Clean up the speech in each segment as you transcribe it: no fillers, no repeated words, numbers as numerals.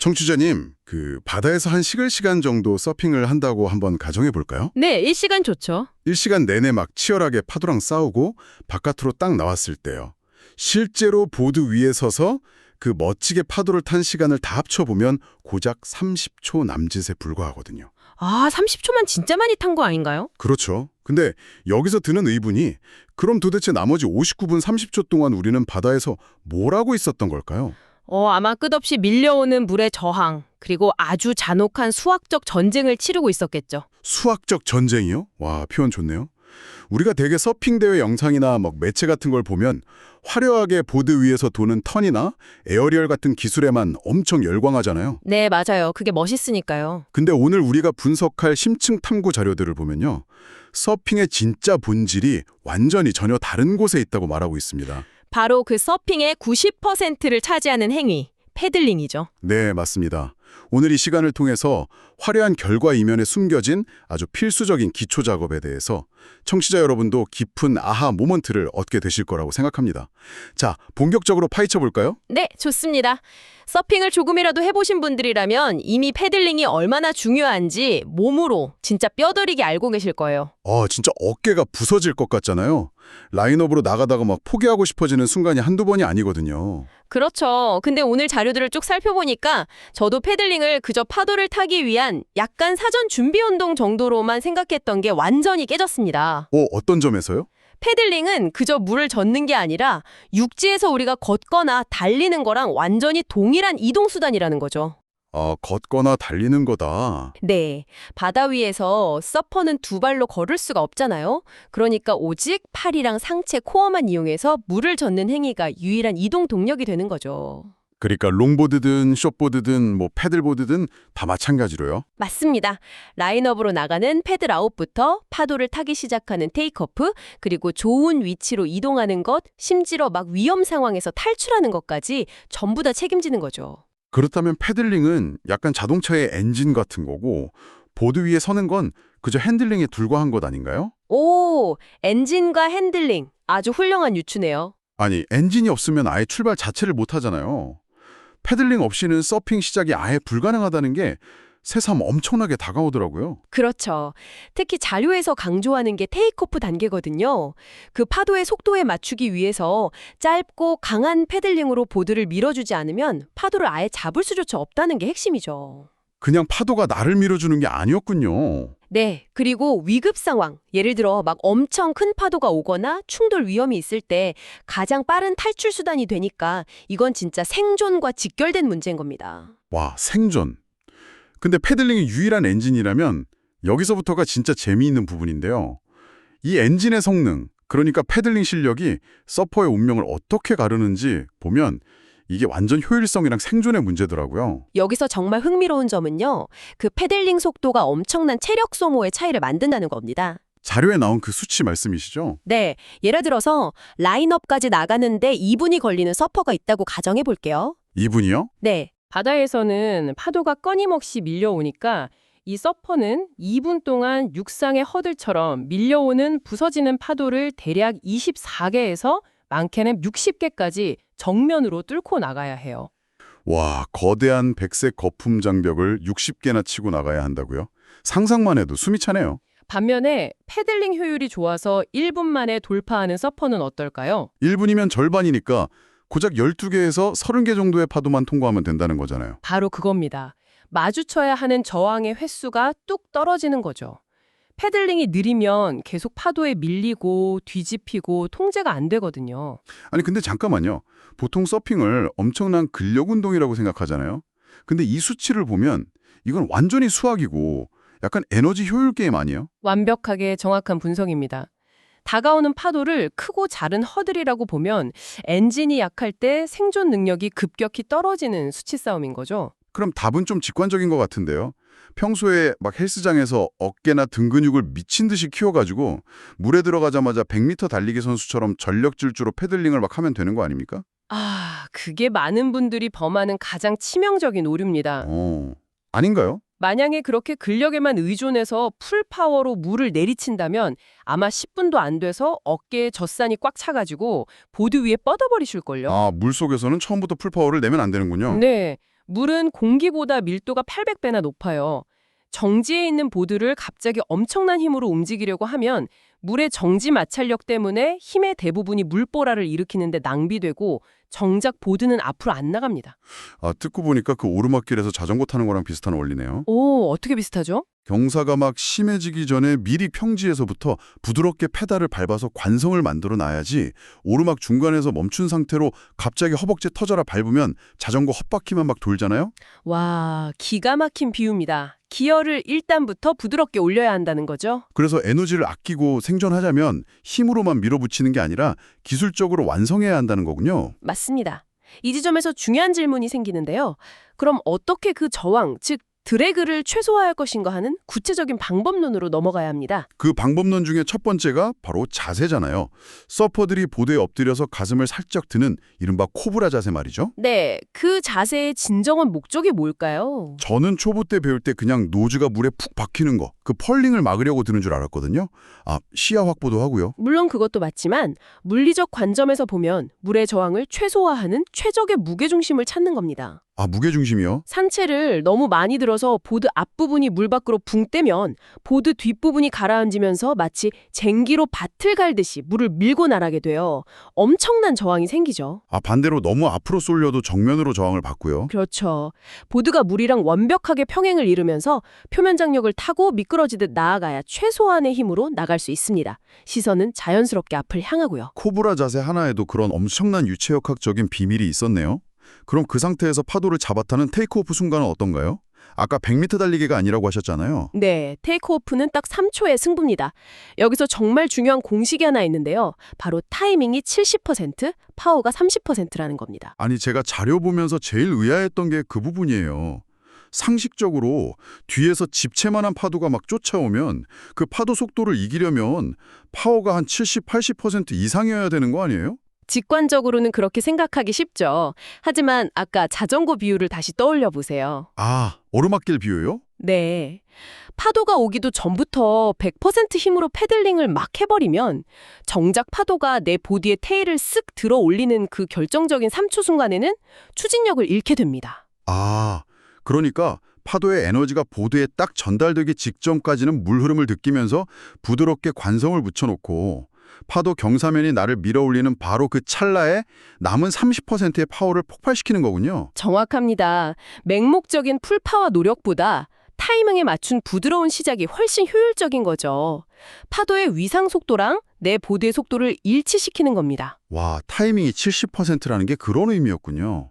청취자님, 바다에서 한 10시간 정도 서핑을 한다고 한번 가정해 볼까요? 네, 1시간 좋죠. 1시간 내내 막 치열하게 파도랑 싸우고 바깥으로 딱 나왔을 때요. 실제로 보드 위에 서서 그 멋지게 파도를 탄 시간을 다 합쳐보면 고작 30초 남짓에 불과하거든요. 아, 30초만 진짜 많이 탄 거 아닌가요? 그렇죠. 근데 여기서 드는 의문이 그럼 도대체 나머지 59분 30초 동안 우리는 바다에서 뭘 하고 있었던 걸까요? 아마 끝없이 밀려오는 물의 저항, 그리고 아주 잔혹한 수학적 전쟁을 치르고 있었겠죠. 수학적 전쟁이요? 와, 표현 좋네요. 우리가 대개 서핑 대회 영상이나 매체 같은 걸 보면 화려하게 보드 위에서 도는 턴이나 에어리얼 같은 기술에만 엄청 열광하잖아요. 네, 맞아요. 그게 멋있으니까요. 근데 오늘 우리가 분석할 심층 탐구 자료들을 보면요. 서핑의 진짜 본질이 완전히 전혀 다른 곳에 있다고 말하고 있습니다. 바로 그 서핑의 90%를 차지하는 행위, 패들링이죠. 네, 맞습니다. 오늘 이 시간을 통해서 화려한 결과 이면에 숨겨진 아주 필수적인 기초 작업에 대해서 청취자 여러분도 깊은 아하 모먼트를 얻게 되실 거라고 생각합니다. 자, 본격적으로 파헤쳐 볼까요? 네, 좋습니다. 서핑을 조금이라도 해보신 분들이라면 이미 패들링이 얼마나 중요한지 몸으로 진짜 뼈저리게 알고 계실 거예요. 진짜 어깨가 부서질 것 같잖아요. 라인업으로 나가다가 막 포기하고 싶어지는 순간이 한두 번이 아니거든요. 그렇죠. 근데 오늘 자료들을 쭉 살펴보니까 저도 패들링을 그저 파도를 타기 위한 약간 사전 준비 운동 정도로만 생각했던 게 완전히 깨졌습니다. 어떤 점에서요? 패들링은 그저 물을 젓는 게 아니라 육지에서 우리가 걷거나 달리는 거랑 완전히 동일한 이동수단이라는 거죠. 걷거나 달리는 거다. 네, 바다 위에서 서퍼는 두 발로 걸을 수가 없잖아요. 그러니까 오직 팔이랑 상체, 코어만 이용해서 물을 젓는 행위가 유일한 이동 동력이 되는 거죠. 그러니까 롱보드든 숏보드든 패들보드든 다 마찬가지로요. 맞습니다. 라인업으로 나가는 패들 아웃부터 파도를 타기 시작하는 테이크오프, 그리고 좋은 위치로 이동하는 것, 심지어 막 위험 상황에서 탈출하는 것까지 전부 다 책임지는 거죠. 그렇다면 패들링은 약간 자동차의 엔진 같은 거고 보드 위에 서는 건 그저 핸들링에 불과한 것 아닌가요? 오, 엔진과 핸들링. 아주 훌륭한 유추네요. 아니, 엔진이 없으면 아예 출발 자체를 못 하잖아요. 패들링 없이는 서핑 시작이 아예 불가능하다는 게 새삼 엄청나게 다가오더라고요. 그렇죠. 특히 자료에서 강조하는 게 테이크오프 단계거든요. 그 파도의 속도에 맞추기 위해서 짧고 강한 패들링으로 보드를 밀어주지 않으면 파도를 아예 잡을 수조차 없다는 게 핵심이죠. 그냥 파도가 나를 밀어주는 게 아니었군요. 네, 그리고 위급 상황, 예를 들어 막 엄청 큰 파도가 오거나 충돌 위험이 있을 때 가장 빠른 탈출 수단이 되니까 이건 진짜 생존과 직결된 문제인 겁니다. 와, 생존. 근데 패들링이 유일한 엔진이라면 여기서부터가 진짜 재미있는 부분인데요. 이 엔진의 성능, 그러니까 패들링 실력이 서퍼의 운명을 어떻게 가르는지 보면 이게 완전 효율성이랑 생존의 문제더라고요. 여기서 정말 흥미로운 점은요, 그 패들링 속도가 엄청난 체력 소모의 차이를 만든다는 겁니다. 자료에 나온 그 수치 말씀이시죠? 네, 예를 들어서 라인업까지 나가는데 2분이 걸리는 서퍼가 있다고 가정해 볼게요. 2분이요? 네, 바다에서는 파도가 끊임없이 밀려오니까 이 서퍼는 2분 동안 육상의 허들처럼 밀려오는 부서지는 파도를 대략 24개에서 많게는 60개까지 정면으로 뚫고 나가야 해요. 와, 거대한 백색 거품 장벽을 60개나 치고 나가야 한다고요? 상상만 해도 숨이 차네요. 반면에 패들링 효율이 좋아서 1분 만에 돌파하는 서퍼는 어떨까요? 1분이면 절반이니까 고작 12개에서 30개 정도의 파도만 통과하면 된다는 거잖아요. 바로 그겁니다. 마주쳐야 하는 저항의 횟수가 뚝 떨어지는 거죠. 패들링이 느리면 계속 파도에 밀리고 뒤집히고 통제가 안 되거든요. 아니 근데 잠깐만요. 보통 서핑을 엄청난 근력 운동이라고 생각하잖아요. 근데 이 수치를 보면 이건 완전히 수학이고 약간 에너지 효율 게임 아니에요? 완벽하게 정확한 분석입니다. 다가오는 파도를 크고 작은 허들이라고 보면 엔진이 약할 때 생존 능력이 급격히 떨어지는 수치 싸움인 거죠. 그럼 답은 좀 직관적인 것 같은데요. 평소에 막 헬스장에서 어깨나 등 근육을 미친 듯이 키워가지고 물에 들어가자마자 100m 달리기 선수처럼 전력 질주로 패들링을 막 하면 되는 거 아닙니까? 그게 많은 분들이 범하는 가장 치명적인 오류입니다. 아닌가요? 만약에 그렇게 근력에만 의존해서 풀파워로 물을 내리친다면 아마 10분도 안 돼서 어깨에 젖산이 꽉 차가지고 보드 위에 뻗어버리실걸요? 물속에서는 처음부터 풀파워를 내면 안 되는군요. 네. 물은 공기보다 밀도가 800배나 높아요. 정지에 있는 보드를 갑자기 엄청난 힘으로 움직이려고 하면 물의 정지 마찰력 때문에 힘의 대부분이 물보라를 일으키는데 낭비되고 정작 보드는 앞으로 안 나갑니다. 아, 듣고 보니까 그 오르막길에서 자전거 타는 거랑 비슷한 원리네요. 오, 어떻게 비슷하죠? 경사가 막 심해지기 전에 미리 평지에서부터 부드럽게 페달을 밟아서 관성을 만들어 놔야지 오르막 중간에서 멈춘 상태로 갑자기 허벅지 터져라 밟으면 자전거 헛바퀴만 막 돌잖아요? 와, 기가 막힌 비유입니다. 기어를 일단부터 부드럽게 올려야 한다는 거죠. 그래서 에너지를 아끼고 생존하자면 힘으로만 밀어붙이는 게 아니라 기술적으로 완성해야 한다는 거군요. 맞습니다. 이 지점에서 중요한 질문이 생기는데요. 그럼 어떻게 그 저항, 즉 드래그를 최소화할 것인가 하는 구체적인 방법론으로 넘어가야 합니다. 그 방법론 중에 첫 번째가 바로 자세잖아요. 서퍼들이 보드에 엎드려서 가슴을 살짝 드는 이른바 코브라 자세 말이죠. 네, 그 자세의 진정한 목적이 뭘까요? 저는 초보 때 배울 때 그냥 노즈가 물에 푹 박히는 거, 그 펄링을 막으려고 드는 줄 알았거든요. 아, 시야 확보도 하고요. 물론 그것도 맞지만 물리적 관점에서 보면 물의 저항을 최소화하는 최적의 무게중심을 찾는 겁니다. 아, 무게중심이요? 상체를 너무 많이 들어서 보드 앞부분이 물 밖으로 붕 떼면 보드 뒷부분이 가라앉으면서 마치 쟁기로 밭을 갈듯이 물을 밀고 나가게 돼요. 엄청난 저항이 생기죠. 아, 반대로 너무 앞으로 쏠려도 정면으로 저항을 받고요. 그렇죠. 보드가 물이랑 완벽하게 평행을 이루면서 표면 장력을 타고 미끄러지듯 나아가야 최소한의 힘으로 나갈 수 있습니다. 시선은 자연스럽게 앞을 향하고요. 코브라 자세 하나에도 그런 엄청난 유체역학적인 비밀이 있었네요. 그럼 그 상태에서 파도를 잡아타는 테이크오프 순간은 어떤가요? 아까 100m 달리기가 아니라고 하셨잖아요. 네, 테이크오프는 딱 3초의 승부입니다. 여기서 정말 중요한 공식이 하나 있는데요. 바로 타이밍이 70%, 파워가 30%라는 겁니다. 아니, 제가 자료 보면서 제일 의아했던 게 그 부분이에요. 상식적으로 뒤에서 집채만한 파도가 막 쫓아오면 그 파도 속도를 이기려면 파워가 한 70, 80% 이상이어야 되는 거 아니에요? 직관적으로는 그렇게 생각하기 쉽죠. 하지만 아까 자전거 비유를 다시 떠올려 보세요. 아, 오르막길 비유요? 네. 파도가 오기도 전부터 100% 힘으로 패들링을 막 해버리면 정작 파도가 내 보드의 테일을 쓱 들어 올리는 그 결정적인 3초 순간에는 추진력을 잃게 됩니다. 아, 그러니까 파도의 에너지가 보드에 딱 전달되기 직전까지는 물 흐름을 느끼면서 부드럽게 관성을 붙여놓고 파도 경사면이 나를 밀어올리는 바로 그 찰나에 남은 30%의 파워를 폭발시키는 거군요. 정확합니다. 맹목적인 풀파워 노력보다 타이밍에 맞춘 부드러운 시작이 훨씬 효율적인 거죠. 파도의 위상 속도랑 내 보드의 속도를 일치시키는 겁니다. 와, 타이밍이 70%라는 게 그런 의미였군요.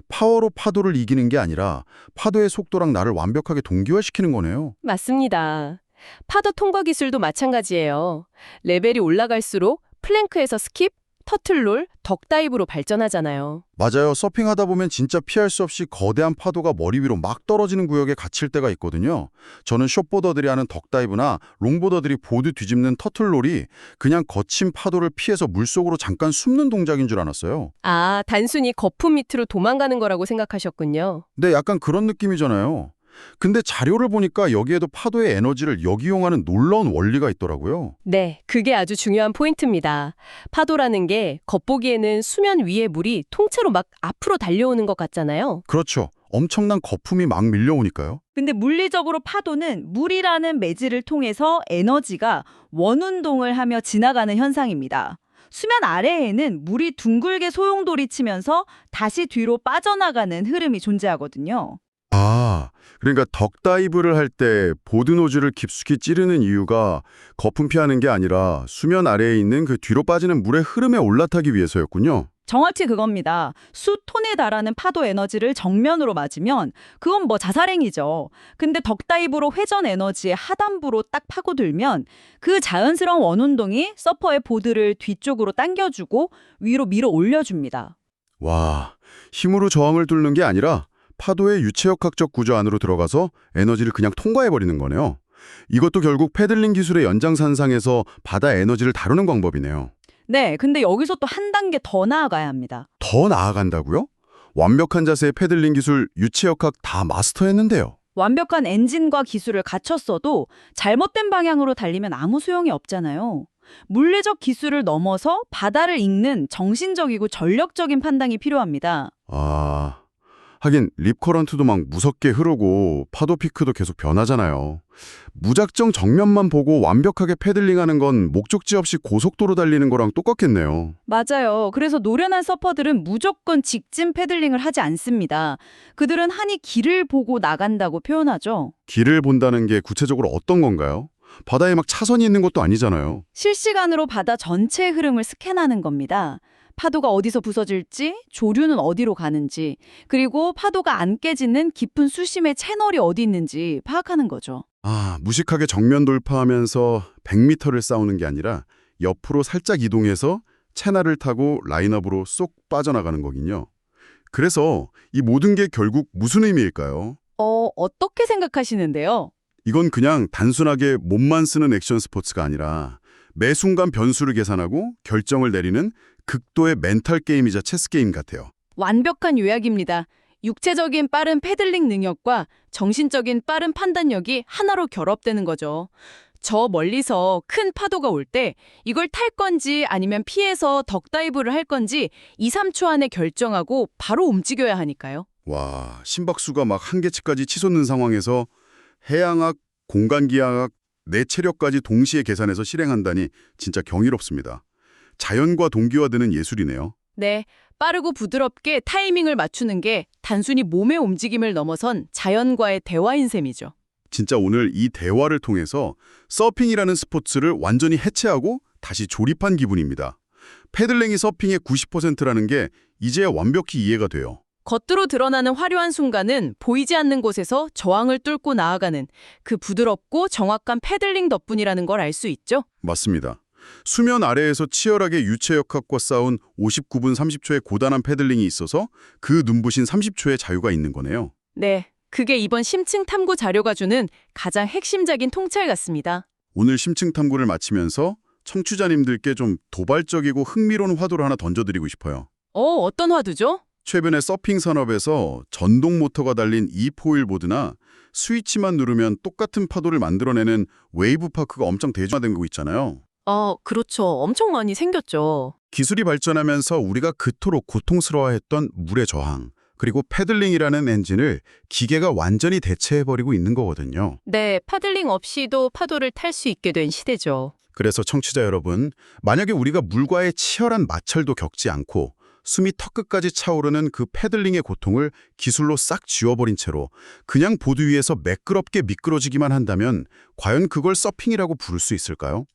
파워로 파도를 이기는 게 아니라 파도의 속도랑 나를 완벽하게 동기화시키는 거네요. 맞습니다. 파도 통과 기술도 마찬가지예요. 레벨이 올라갈수록 플랭크에서 스킵, 터틀롤, 덕다이브로 발전하잖아요. 맞아요. 서핑하다 보면 진짜 피할 수 없이 거대한 파도가 머리 위로 막 떨어지는 구역에 갇힐 때가 있거든요. 저는 숏보더들이 하는 덕다이브나 롱보더들이 보드 뒤집는 터틀롤이 그냥 거친 파도를 피해서 물속으로 잠깐 숨는 동작인 줄 알았어요. 아, 단순히 거품 밑으로 도망가는 거라고 생각하셨군요. 네, 약간 그런 느낌이잖아요. 근데 자료를 보니까 여기에도 파도의 에너지를 역이용하는 놀라운 원리가 있더라고요. 네, 그게 아주 중요한 포인트입니다. 파도라는 게 겉보기에는 수면 위의 물이 통째로 막 앞으로 달려오는 것 같잖아요. 그렇죠. 엄청난 거품이 막 밀려오니까요. 근데 물리적으로 파도는 물이라는 매질을 통해서 에너지가 원운동을 하며 지나가는 현상입니다. 수면 아래에는 물이 둥글게 소용돌이 치면서 다시 뒤로 빠져나가는 흐름이 존재하거든요. 아, 그러니까 덕다이브를 할 때 보드 노즐을 깊숙이 찌르는 이유가 거품 피하는 게 아니라 수면 아래에 있는 그 뒤로 빠지는 물의 흐름에 올라타기 위해서였군요. 정확히 그겁니다. 수톤에 달하는 파도 에너지를 정면으로 맞으면 그건 뭐 자살행위죠. 근데 덕다이브로 회전 에너지의 하단부로 딱 파고들면 그 자연스러운 원운동이 서퍼의 보드를 뒤쪽으로 당겨주고 위로 밀어 올려줍니다. 와, 힘으로 저항을 뚫는 게 아니라 파도의 유체역학적 구조 안으로 들어가서 에너지를 그냥 통과해버리는 거네요. 이것도 결국 패들링 기술의 연장선상에서 바다 에너지를 다루는 방법이네요. 네, 근데 여기서 또 한 단계 더 나아가야 합니다. 더 나아간다고요? 완벽한 자세의 패들링 기술, 유체역학 다 마스터했는데요. 완벽한 엔진과 기술을 갖췄어도 잘못된 방향으로 달리면 아무 소용이 없잖아요. 물리적 기술을 넘어서 바다를 읽는 정신적이고 전력적인 판단이 필요합니다. 아, 하긴 립커런트도 막 무섭게 흐르고 파도 피크도 계속 변하잖아요. 무작정 정면만 보고 완벽하게 패들링하는 건 목적지 없이 고속도로 달리는 거랑 똑같겠네요. 맞아요. 그래서 노련한 서퍼들은 무조건 직진 패들링을 하지 않습니다. 그들은 한이 길을 보고 나간다고 표현하죠. 길을 본다는 게 구체적으로 어떤 건가요? 바다에 막 차선이 있는 것도 아니잖아요. 실시간으로 바다 전체의 흐름을 스캔하는 겁니다. 파도가 어디서 부서질지, 조류는 어디로 가는지, 그리고 파도가 안 깨지는 깊은 수심의 채널이 어디 있는지 파악하는 거죠. 무식하게 정면 돌파하면서 100m를 싸우는 게 아니라 옆으로 살짝 이동해서 채널을 타고 라인업으로 쏙 빠져나가는 거긴요. 그래서 이 모든 게 결국 무슨 의미일까요? 어떻게 생각하시는데요? 이건 그냥 단순하게 몸만 쓰는 액션 스포츠가 아니라 매 순간 변수를 계산하고 결정을 내리는 극도의 멘탈 게임이자 체스 게임 같아요. 완벽한 요약입니다. 육체적인 빠른 패들링 능력과 정신적인 빠른 판단력이 하나로 결합되는 거죠. 저 멀리서 큰 파도가 올 때 이걸 탈 건지 아니면 피해서 덕다이브를 할 건지 2, 3초 안에 결정하고 바로 움직여야 하니까요. 와, 심박수가 막 한계치까지 치솟는 상황에서 해양학, 공간기하학, 내 체력까지 동시에 계산해서 실행한다니 진짜 경이롭습니다. 자연과 동기화되는 예술이네요. 네, 빠르고 부드럽게 타이밍을 맞추는 게 단순히 몸의 움직임을 넘어선 자연과의 대화인 셈이죠. 진짜 오늘 이 대화를 통해서 서핑이라는 스포츠를 완전히 해체하고 다시 조립한 기분입니다. 패들링이 서핑의 90%라는 게 이제야 완벽히 이해가 돼요. 겉으로 드러나는 화려한 순간은 보이지 않는 곳에서 저항을 뚫고 나아가는 그 부드럽고 정확한 패들링 덕분이라는 걸 알 수 있죠. 맞습니다. 수면 아래에서 치열하게 유체역학과 싸운 59분 30초의 고단한 패들링이 있어서 그 눈부신 30초의 자유가 있는 거네요. 네, 그게 이번 심층 탐구 자료가 주는 가장 핵심적인 통찰 같습니다. 오늘 심층 탐구를 마치면서 청취자님들께 좀 도발적이고 흥미로운 화두를 하나 던져드리고 싶어요. 어떤 화두죠? 최근에 서핑 산업에서 전동 모터가 달린 E-포일 보드나 스위치만 누르면 똑같은 파도를 만들어내는 웨이브 파크가 엄청 대중화되고 있잖아요. 그렇죠. 엄청 많이 생겼죠. 기술이 발전하면서 우리가 그토록 고통스러워했던 물의 저항, 그리고 패들링이라는 엔진을 기계가 완전히 대체해버리고 있는 거거든요. 네, 패들링 없이도 파도를 탈 수 있게 된 시대죠. 그래서 청취자 여러분, 만약에 우리가 물과의 치열한 마찰도 겪지 않고 숨이 턱끝까지 차오르는 그 패들링의 고통을 기술로 싹 지워버린 채로 그냥 보드 위에서 매끄럽게 미끄러지기만 한다면 과연 그걸 서핑이라고 부를 수 있을까요?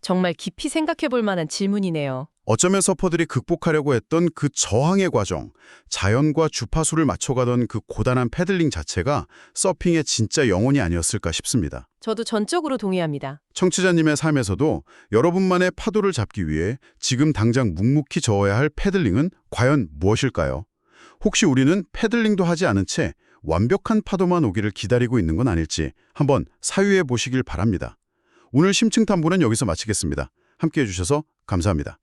정말 깊이 생각해 볼 만한 질문이네요. 어쩌면 서퍼들이 극복하려고 했던 그 저항의 과정, 자연과 주파수를 맞춰가던 그 고단한 패들링 자체가 서핑의 진짜 영혼이 아니었을까 싶습니다. 저도 전적으로 동의합니다. 청취자님의 삶에서도 여러분만의 파도를 잡기 위해 지금 당장 묵묵히 저어야 할 패들링은 과연 무엇일까요? 혹시 우리는 패들링도 하지 않은 채 완벽한 파도만 오기를 기다리고 있는 건 아닐지 한번 사유해 보시길 바랍니다. 오늘 심층 탐구는 여기서 마치겠습니다. 함께해 주셔서 감사합니다.